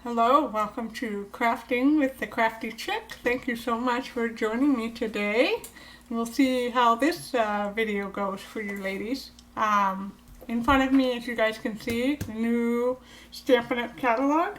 Hello, welcome to Crafting with the Crafty Chick. Thank you so much for joining me today. We'll see how this video goes for you ladies. In front of me, as you guys can see, the new Stampin' Up! Catalog.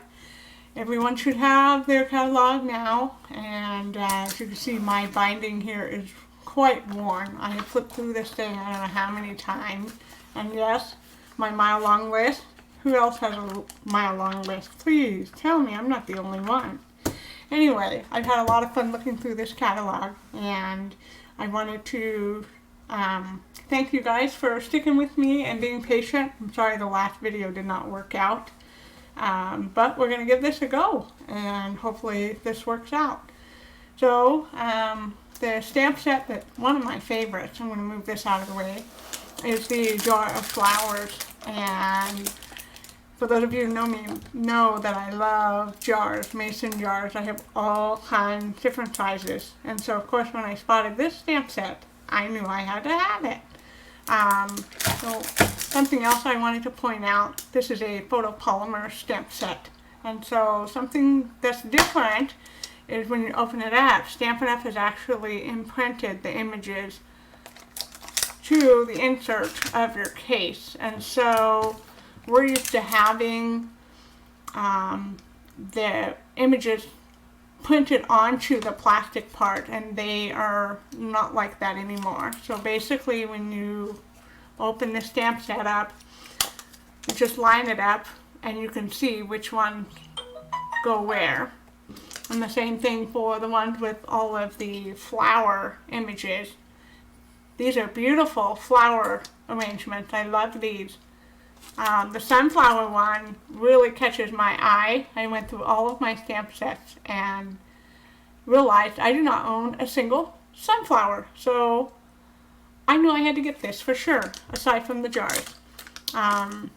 Everyone should have their catalog now, and as you can see, my binding here is quite worn. I have flipped through this thing I don't know how many times, and yes, my mile-long list. Who else has a mile-long list? Please tell me I'm not the only one. Anyway, I've had a lot of fun looking through this catalog, and I wanted to thank you guys for sticking with me and being patient. I'm sorry the last video did not work out, but we're going to give this a go, and hopefully this works out. So, the stamp set, that one of my favorites, I'm going to move this out of the way, is the Jar of Flowers. And for those of you who know me, know that I love jars, mason jars. I have all kinds, different sizes. And so, of course, when I spotted this stamp set, I knew I had to have it. So, something else I wanted to point out, this is a photopolymer stamp set. And so, something that's different is when you open it up, Stampin' Up! Has actually imprinted the images to the insert of your case. And so, we're used to having the images printed onto the plastic part, and they are not like that anymore. So basically, when you open the stamp set up, you just line it up and you can see which ones go where. And the same thing for the ones with all of the flower images. These are beautiful flower arrangements. I love these. The sunflower one really catches my eye. I went through all of my stamp sets and realized I do not own a single sunflower. So I knew I had to get this for sure, aside from the jars. And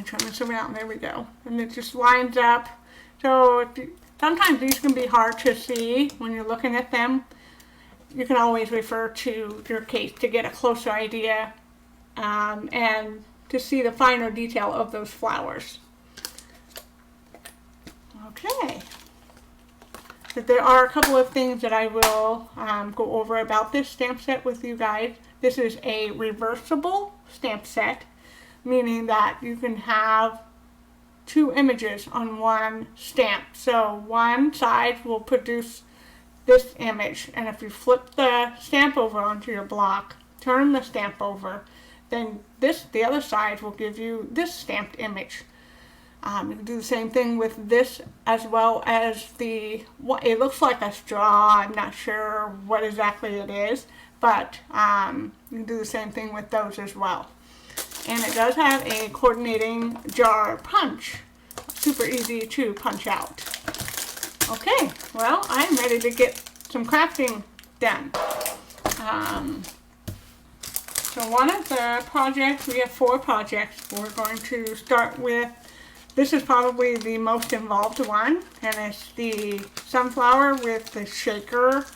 turn this around, there we go. And it just lines up. So sometimes these can be hard to see when you're looking at them. You can always refer to your case to get a closer idea and to see the finer detail of those flowers. Okay. But there are a couple of things that I will go over about this stamp set with you guys. This is a reversible stamp set, meaning that you can have two images on one stamp. So one side will produce this image, and if you flip the stamp over onto your block, turn the stamp over, then the other side will give you this stamped image. You can do the same thing with this, as well as it looks like a straw. I'm not sure what exactly it is, but you can do the same thing with those as well. And it does have a coordinating jar punch. Super easy to punch out. Okay, well, I'm ready to get some crafting done. So one of the projects, we have 4 projects. We're going to start with, this is probably the most involved one, and it's the sunflower with the shaker,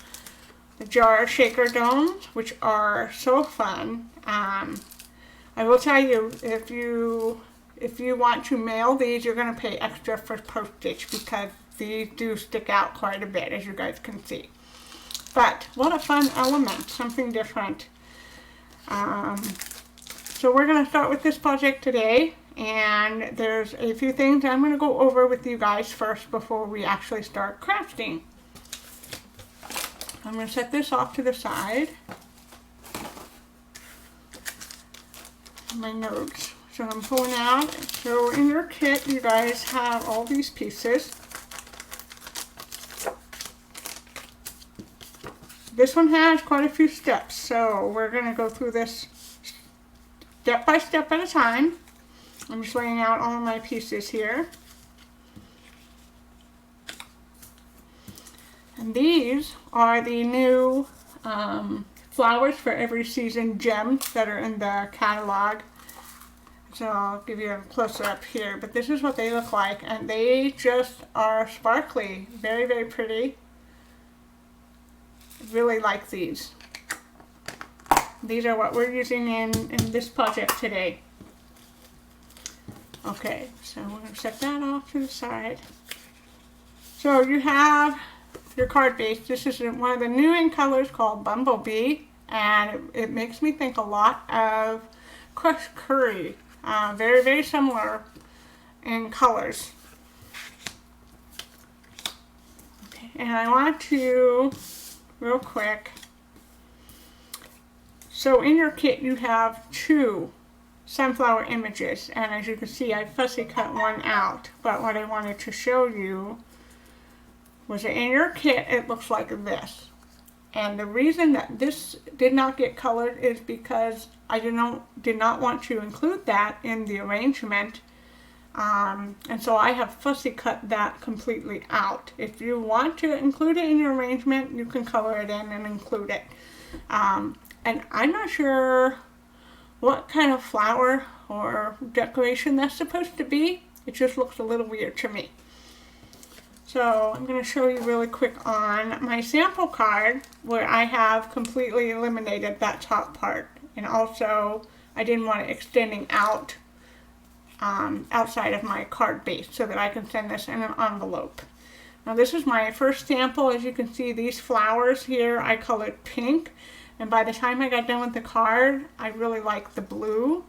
the jar shaker domes, which are so fun. I will tell you, if you want to mail these, you're going to pay extra for postage because these do stick out quite a bit, as you guys can see. But what a fun element, something different. So we're going to start with this project today, and there's a few things I'm going to go over with you guys first before we actually start crafting. I'm going to set this off to the side. My notes. So I'm pulling out. So in your kit, you guys have all these pieces. This one has quite a few steps, so we're going to go through this step by step at a time. I'm just laying out all of my pieces here. And these are the new Flowers for Every Season gems that are in the catalog. So I'll give you a closer up here, but this is what they look like, and they just are sparkly. Very, very pretty. Really like these. These are what we're using in this project today. Okay, so we're going to set that off to the side. So you have your card base. This is one of the new in colors called Bumblebee, and it makes me think a lot of Crushed Curry. Very, very similar in colors. Okay, and I want to, real quick, so in your kit you have 2 sunflower images, and as you can see I fussy cut one out, but what I wanted to show you was that in your kit it looks like this. And the reason that this did not get colored is because I did not want to include that in the arrangement, and so I have fussy cut that completely out. If you want to include it in your arrangement, you can color it in and include it. And I'm not sure what kind of flower or decoration that's supposed to be. It just looks a little weird to me. So I'm going to show you really quick on my sample card where I have completely eliminated that top part. And also I didn't want it extending out outside of my card base so that I can send this in an envelope. Now this is my first sample. As you can see, these flowers here I colored pink. And by the time I got done with the card, I really like the blue.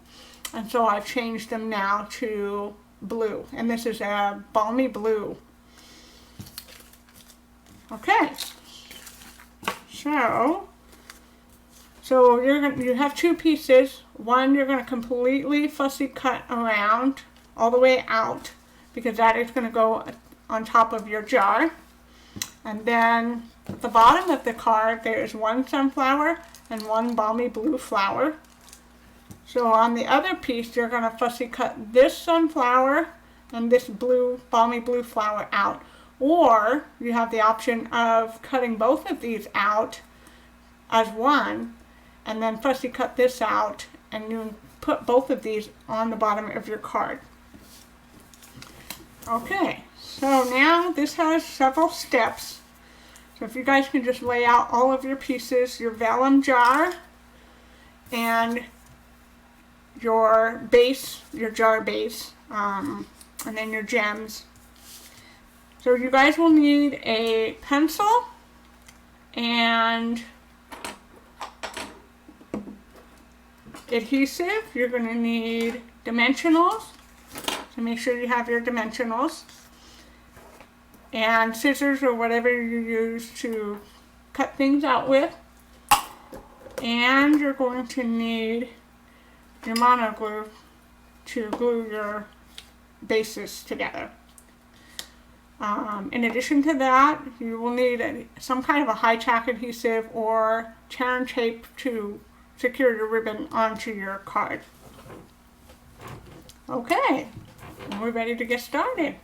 And so I've changed them now to blue. And this is a balmy blue. Okay. So you have 2 pieces. One you're going to completely fussy cut around all the way out because that is going to go on top of your jar. And then at the bottom of the card there is 1 sunflower and 1 balmy blue flower. So on the other piece you're going to fussy cut this sunflower and this balmy blue flower out. Or you have the option of cutting both of these out as one and then fussy cut this out, and you put both of these on the bottom of your card. Okay, so now this has several steps. So if you guys can just lay out all of your pieces, your vellum jar and your base, your jar base, and then your gems. So you guys will need a pencil and adhesive. You're going to need dimensionals, so make sure you have your dimensionals, and scissors or whatever you use to cut things out with. And you're going to need your mono glue to glue your bases together. In addition to that, you will need some kind of a high tack adhesive or Charon tape to secure your ribbon onto your card. Okay, we're ready to get started.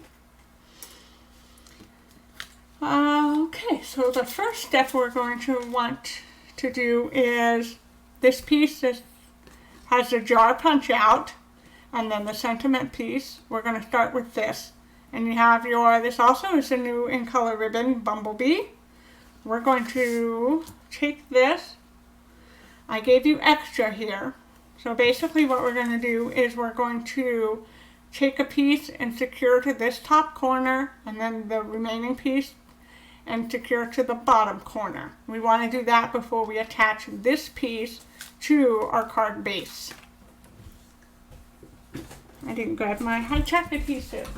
Okay, so the first step we're going to want to do is this piece that has the jar punch out, and then the sentiment piece. We're going to start with this. And you have this also is a new in color ribbon, Bumblebee. We're going to take this. I gave you extra here. So basically what we're going to do is we're going to take a piece and secure to this top corner, and then the remaining piece and secure to the bottom corner. We want to do that before we attach this piece to our card base. I didn't grab my high-tack adhesive.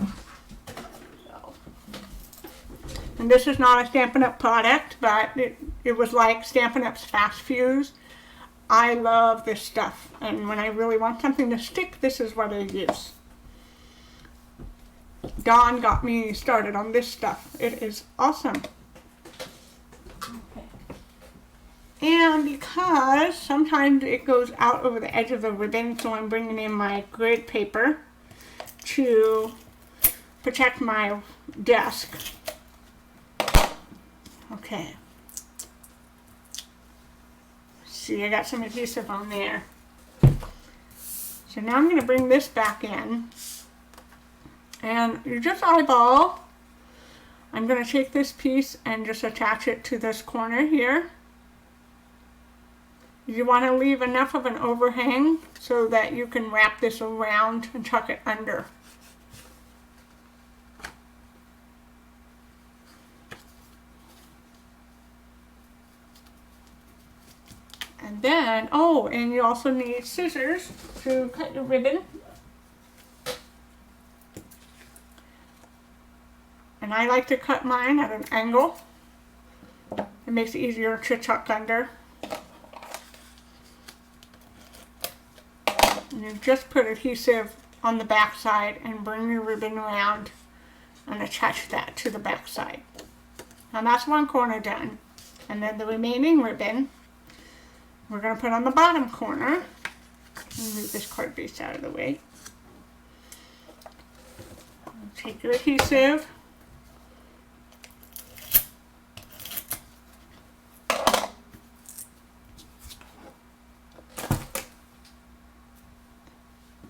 And this is not a Stampin' Up! Product, but it was like Stampin' Up's Fast Fuse. I love this stuff, and when I really want something to stick, this is what I use. Dawn got me started on this stuff. It is awesome. Okay. And because sometimes it goes out over the edge of the ribbon, so I'm bringing in my grid paper to protect my desk. Okay. See, I got some adhesive on there. So now I'm going to bring this back in. And you just eyeball. I'm going to take this piece and just attach it to this corner here. You want to leave enough of an overhang so that you can wrap this around and tuck it under. And then, oh, and you also need scissors to cut your ribbon. And I like to cut mine at an angle. It makes it easier to tuck under. And you just put adhesive on the back side and bring your ribbon around and attach that to the back side. Now that's one corner done. And then the remaining ribbon we're going to put on the bottom corner. Move this card base out of the way. Take your adhesive.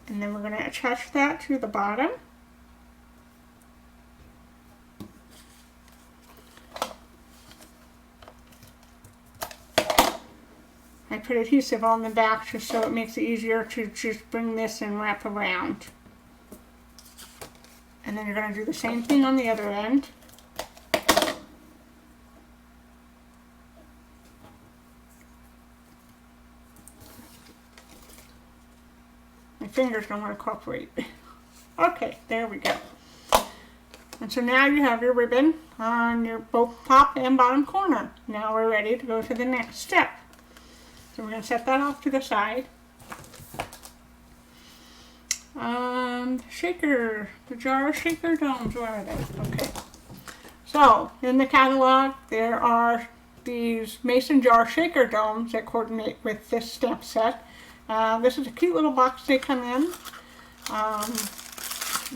And then we're going to attach that to the bottom. I put adhesive on the back just so it makes it easier to just bring this and wrap around. And then you're going to do the same thing on the other end. My fingers don't want to cooperate. Okay, there we go. And so now you have your ribbon on your both top and bottom corner. Now we're ready to go to the next step. So we're going to set that off to the side. The jar shaker domes, where are they? Okay. So, in the catalog, there are these mason jar shaker domes that coordinate with this stamp set. This is a cute little box they come in.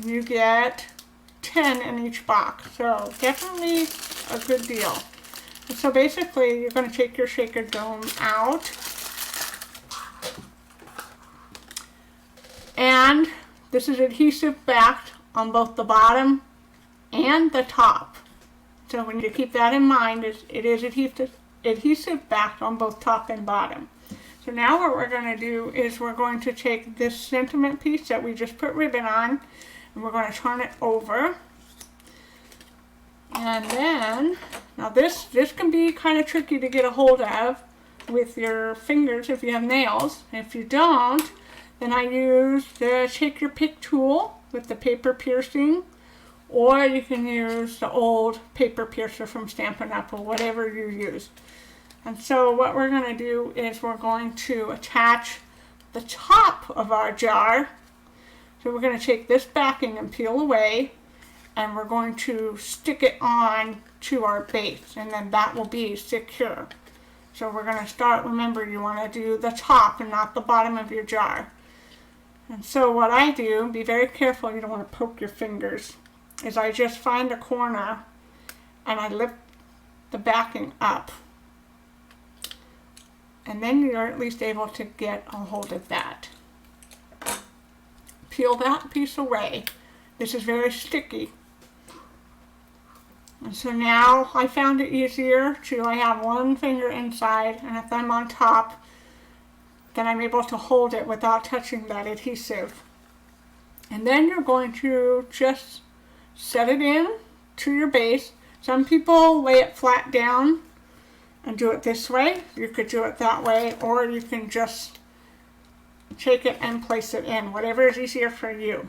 You get 10 in each box, so definitely a good deal. And so basically, you're going to take your shaker dome out. And this is adhesive backed on both the bottom and the top. So we need to keep that in mind. It is adhesive backed on both top and bottom. So now what we're going to do is we're going to take this sentiment piece that we just put ribbon on, and we're going to turn it over. And then, now this can be kind of tricky to get a hold of with your fingers if you have nails. If you don't, then I use the Take Your Pick tool with the paper piercing, or you can use the old paper piercer from Stampin' Up! Or whatever you use. And so what we're going to do is we're going to attach the top of our jar. So we're going to take this backing and peel away, and we're going to stick it on to our base, and then that will be secure. So we're going to start, remember you want to do the top and not the bottom of your jar. And so what I do, be very careful, you don't want to poke your fingers, is I just find a corner and I lift the backing up. And then you're at least able to get a hold of that. Peel that piece away. This is very sticky. And so now I found it easier I have one finger inside, and if I'm on top, then I'm able to hold it without touching that adhesive. And then you're going to just set it in to your base. Some people lay it flat down and do it this way. You could do it that way, or you can just take it and place it in, whatever is easier for you.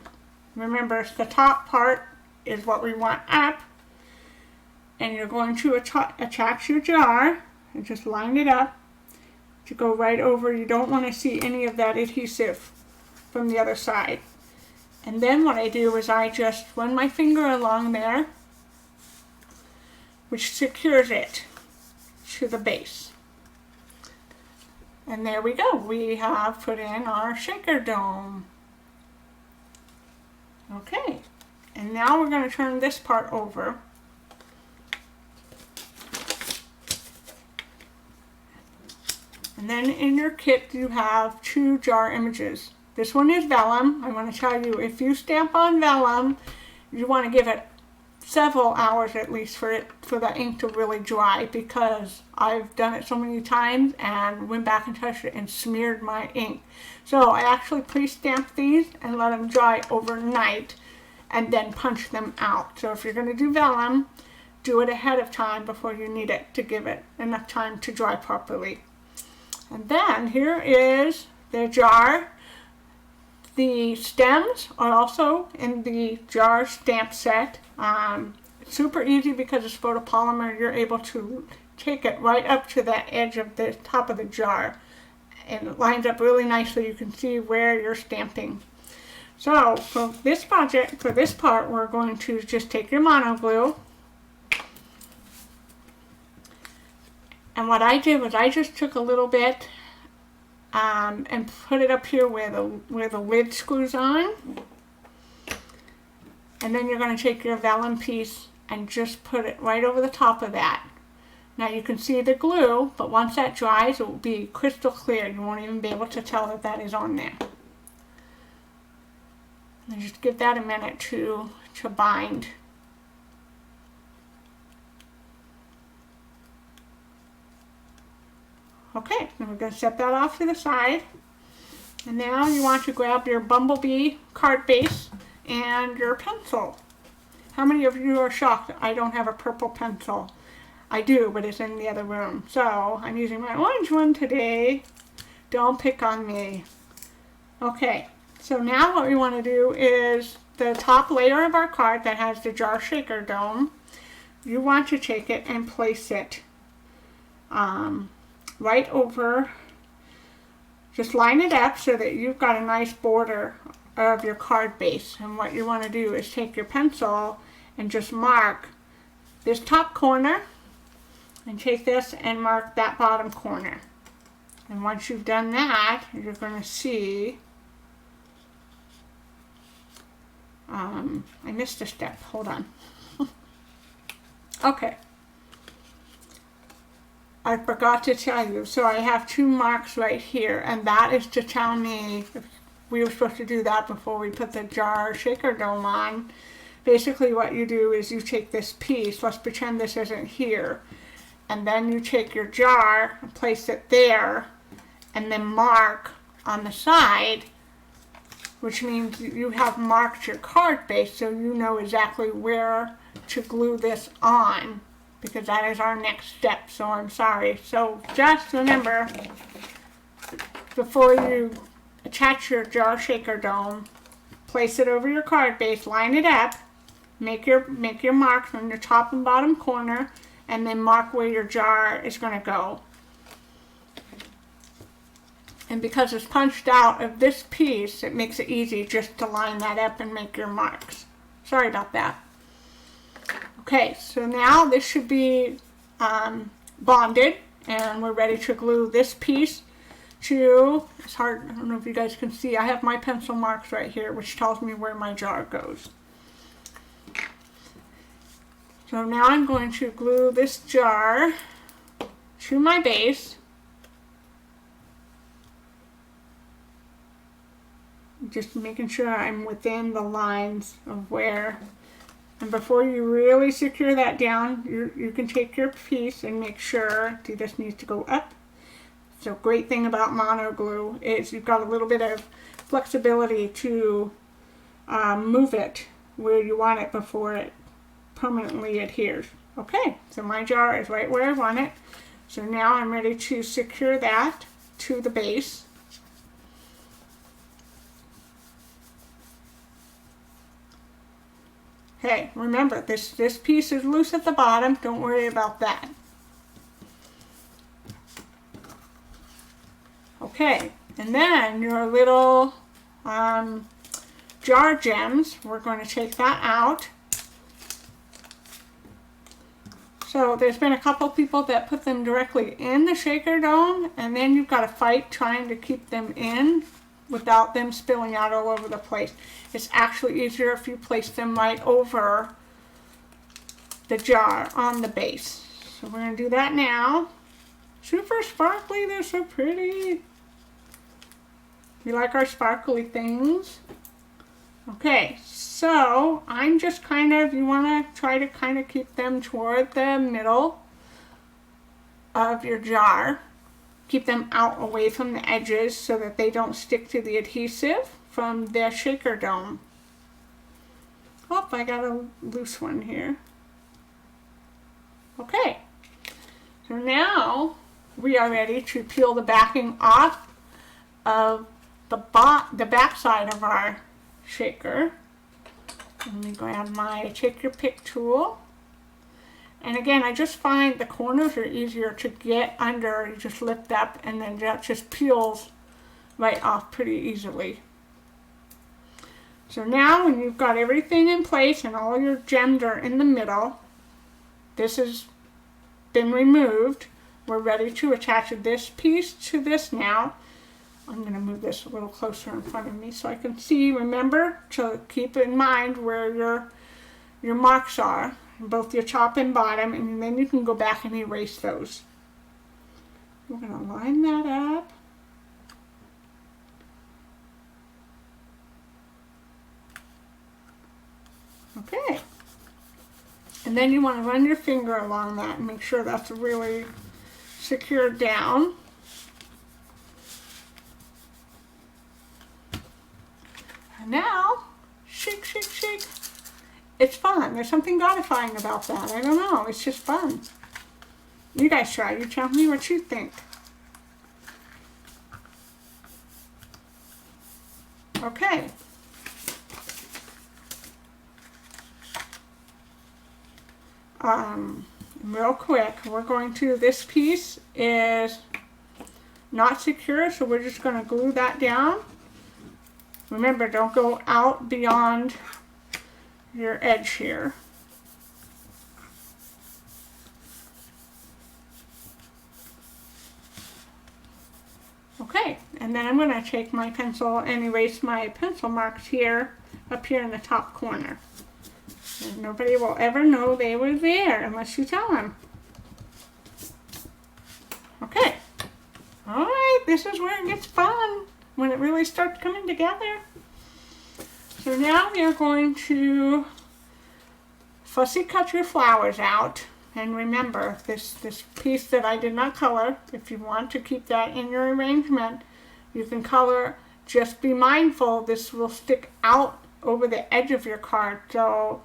Remember, the top part is what we want up, and you're going to attach your jar and just line it up to go right over. You don't want to see any of that adhesive from the other side. And then what I do is I just run my finger along there, which secures it to the base. And there we go. We have put in our shaker dome. Okay, and now we're going to turn this part over. And then in your kit you have 2 jar images. This one is vellum. I want to tell you, if you stamp on vellum, you want to give it several hours at least for the ink to really dry, because I've done it so many times and went back and touched it and smeared my ink. So I actually pre-stamp these and let them dry overnight and then punch them out. So if you're going to do vellum, do it ahead of time before you need it to give it enough time to dry properly. And then here is the jar. The stems are also in the jar stamp set. It's super easy because it's photopolymer. You're able to take it right up to the edge of the top of the jar, and it lines up really nicely. You can see where you're stamping. So for this project, for this part, we're going to just take your mono glue. And what I did was I just took a little bit and put it up here where the lid screws on. And then you're going to take your vellum piece and just put it right over the top of that. Now you can see the glue, but once that dries, it will be crystal clear. You won't even be able to tell that that is on there. And just give that a minute to bind. Okay, then we're going to set that off to the side. And now you want to grab your Bumblebee card base and your pencil. How many of you are shocked that I don't have a purple pencil? I do, but it's in the other room. So I'm using my orange one today. Don't pick on me. Okay, so now what we want to do is the top layer of our card that has the jar shaker dome. You want to take it and place it right over, just line it up so that you've got a nice border of your card base. And what you want to do is take your pencil and just mark this top corner, and take this and mark that bottom corner. And once you've done that, you're going to see, I missed a step, hold on. Okay. I forgot to tell you, so I have 2 marks right here, and that is to tell me if we were supposed to do that before we put the jar shaker dome on. Basically what you do is you take this piece, let's pretend this isn't here, and then you take your jar and place it there, and then mark on the side, which means you have marked your card base so you know exactly where to glue this on, because that is our next step. So I'm sorry. So just remember, before you attach your jar shaker dome, place it over your card base, line it up, make your marks on your top and bottom corner, and then mark where your jar is going to go. And because it's punched out of this piece, it makes it easy just to line that up and make your marks. Sorry about that. Okay, so now this should be bonded, and we're ready to glue this piece to, it's hard, I don't know if you guys can see, I have my pencil marks right here, which tells me where my jar goes. So now I'm going to glue this jar to my base. Just making sure I'm within the lines of where. And before you really secure that down, you can take your piece and make sure, see, this needs to go up. So great thing about mono glue is you've got a little bit of flexibility to move it where you want it before it permanently adheres. Okay, so my jar is right where I want it. So now I'm ready to secure that to the base. Hey, remember, this piece is loose at the bottom. Don't worry about that. Okay, and then your little jar gems, we're going to take that out. So there's been a couple people that put them directly in the shaker dome, and then you've got to fight trying to keep them in without them spilling out all over the place. It's actually easier if you place them right over the jar on the base. So we're going to do that now. Super sparkly, they're so pretty. You like our sparkly things? Okay, so I'm just kind of, you want to try to kind of keep them toward the middle of your jar. Keep them out away from the edges so that they don't stick to the adhesive from the shaker dome. Oh, I got a loose one here. Okay, so now we are ready to peel the backing off of the back side of our shaker. Let me grab my Take Your Pick tool. And again, I just find the corners are easier to get under. You just lift up and then that just peels right off pretty easily. So now when you've got everything in place and all your gems are in the middle, this has been removed. We're ready to attach this piece to this now. I'm going to move this a little closer in front of me so I can see. Remember to keep in mind where your marks are, both your top and bottom, and then you can go back and erase those. We're going to line that up. Okay. And then you want to run your finger along that and make sure that's really secured down. And now, shake, shake, shake. It's fun. There's something gratifying about that. I don't know. It's just fun. You guys try. You tell me what you think. Okay. Real quick, this piece is not secure, so we're just going to glue that down. Remember, don't go out beyond your edge here. Okay, and then I'm going to take my pencil and erase my pencil marks here, up here in the top corner. And nobody will ever know they were there unless you tell them. Okay. Alright, this is where it gets fun, when it really starts coming together. So now we are going to fussy cut your flowers out. And remember, this piece that I did not color, if you want to keep that in your arrangement, you can color. Just be mindful, this will stick out over the edge of your card, so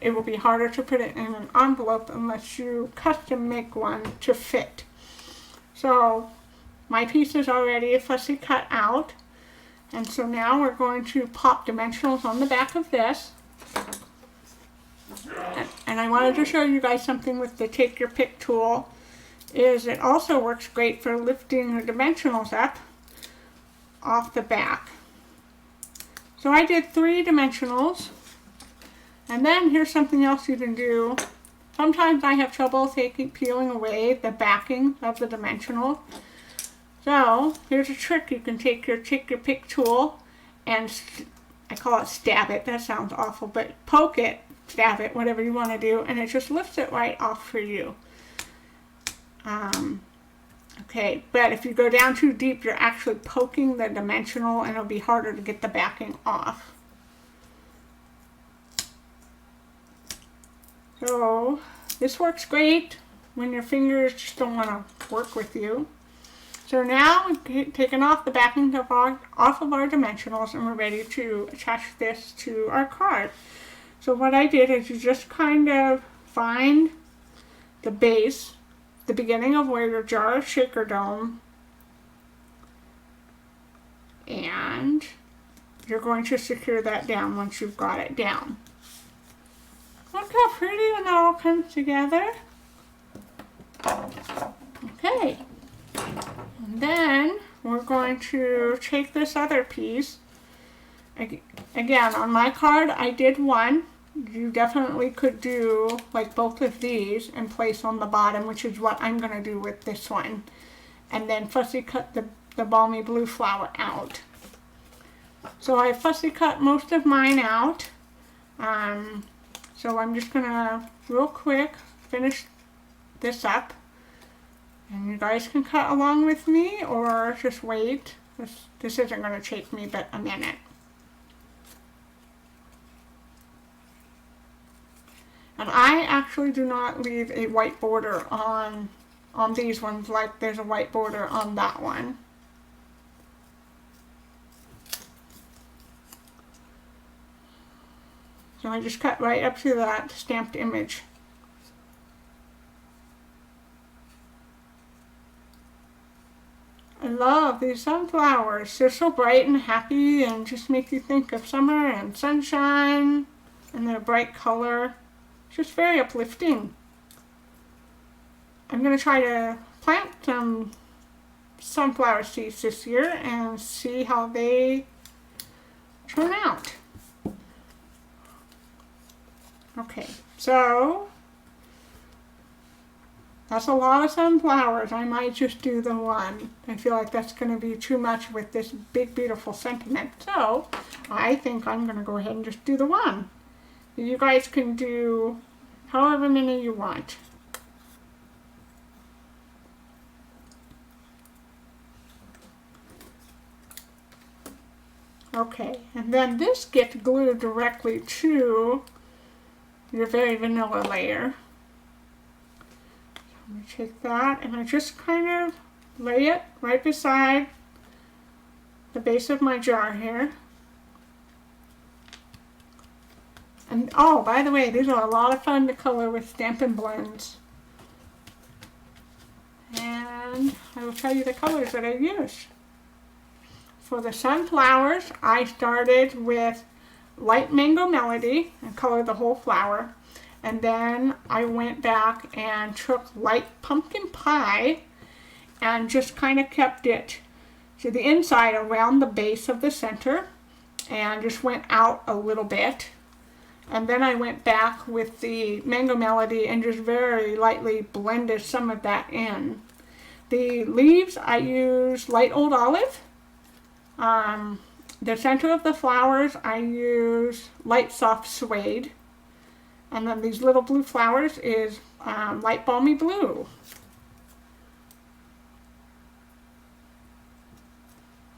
it will be harder to put it in an envelope unless you custom make one to fit. So my piece is already fussy cut out, and so now we're going to pop dimensionals on the back of this. And I wanted to show you guys something with the Take Your Pick tool. It also works great for lifting the dimensionals up off the back. So I did 3 dimensionals, and then here's something else you can do. Sometimes I have trouble peeling away the backing of the dimensional. So here's a trick. You can take your Pick tool and I call it stab it. That sounds awful, but poke it, stab it, whatever you want to do, and it just lifts it right off for you. Okay, but if you go down too deep, you're actually poking the dimensional and it'll be harder to get the backing off. So this works great when your fingers just don't want to work with you. So now we've taken off the backing off of our dimensionals and we're ready to attach this to our card. So what I did is you just kind of find the base, the beginning of where your jar of shaker dome, and you're going to secure that down once you've got it down. Look how pretty when that all comes together. Okay, and then we're going to take this other piece. Again, on my card I did one. You definitely could do like both of these and place on the bottom, which is what I'm going to do with this one. And then fussy cut the balmy blue flower out. So I fussy cut most of mine out. So I'm just going to real quick finish this up. And you guys can cut along with me or just wait. This isn't going to take me but a minute. And I actually do not leave a white border on these ones like there's a white border on that one. So I just cut right up to that stamped image. love these sunflowers. They're so bright and happy and just make you think of summer and sunshine and their bright color. It's just very uplifting. I'm going to try to plant some sunflower seeds this year and see how they turn out. Okay, so that's a lot of sunflowers. I might just do the one. I feel like that's going to be too much with this big, beautiful sentiment. So I think I'm going to go ahead and just do the one. You guys can do however many you want. Okay, and then this gets glued directly to your very vanilla layer. I'm going to take that and I just kind of lay it right beside the base of my jar here. And oh, by the way, these are a lot of fun to color with Stampin' Blends. And I will tell you the colors that I used. For the sunflowers, I started with light Mango Melody and colored the whole flower. And then I went back and took light Pumpkin Pie and just kind of kept it to the inside around the base of the center and just went out a little bit. And then I went back with the Mango Melody and just very lightly blended some of that in. The leaves, I used light Old Olive. The center of the flowers, I use light soft suede. And then these little blue flowers is light balmy blue.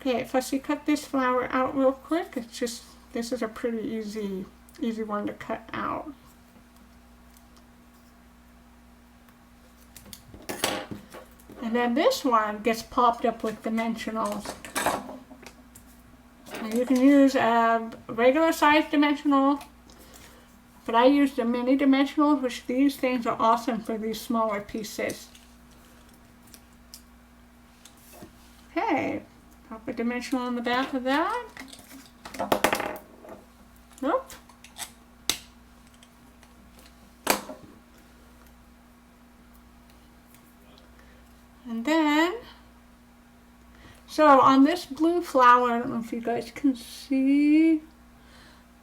Okay, Fussy cut this flower out real quick. It's just, this is a pretty easy one to cut out. And then this one gets popped up with dimensionals. And you can use a regular size dimensional, but I use the mini dimensionals, which these things are awesome for these smaller pieces. Okay, pop a dimensional on the back of that. Nope. And then, so on this blue flower, I don't know if you guys can see,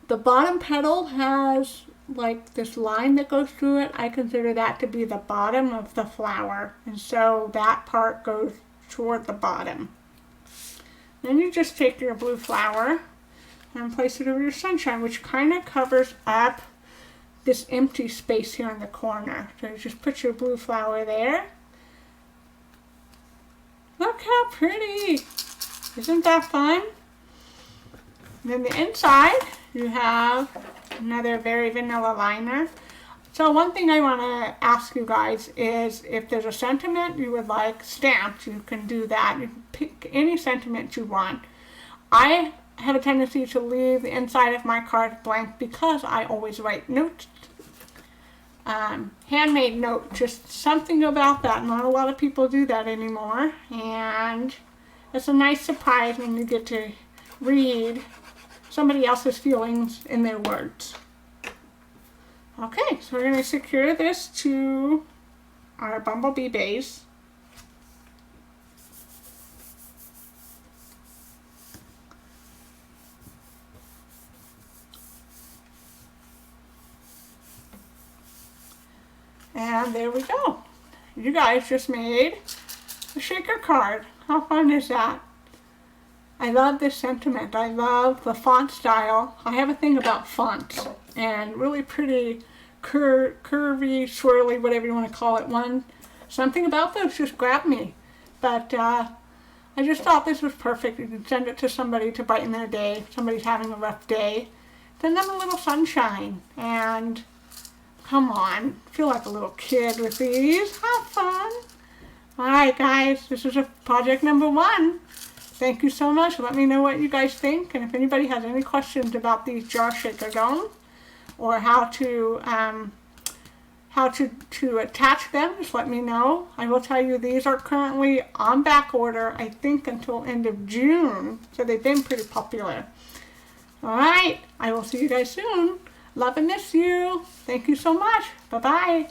the bottom petal has like this line that goes through it. I consider that to be the bottom of the flower. And so that part goes toward the bottom. Then you just take your blue flower and place it over your sunshine, which kind of covers up this empty space here in the corner. So you just put your blue flower there. Look how pretty! Isn't that fun? And then the inside, you have another very vanilla liner. So one thing I want to ask you guys is if there's a sentiment you would like stamped, you can do that. You can pick any sentiment you want. I have a tendency to leave the inside of my card blank because I always write notes. Handmade note, just something about that. Not a lot of people do that anymore, and it's a nice surprise when you get to read somebody else's feelings in their words. Okay, so we're going to secure this to our bumblebee base. And there we go. You guys just made a shaker card. How fun is that? I love this sentiment. I love the font style. I have a thing about fonts and really pretty curvy, swirly, whatever you want to call it. Something about those just grabbed me. But I just thought this was perfect. You can send it to somebody to brighten their day. If somebody's having a rough day. Send them a little sunshine. And come on, feel like a little kid with these. Have fun. Alright guys, this is project number 1. Thank you so much. Let me know what you guys think. And if anybody has any questions about these jar shaker domes or how to how to attach them, just let me know. I will tell you these are currently on back order, I think until end of June. So they've been pretty popular. Alright, I will see you guys soon. Love and miss you. Thank you so much. Bye-bye.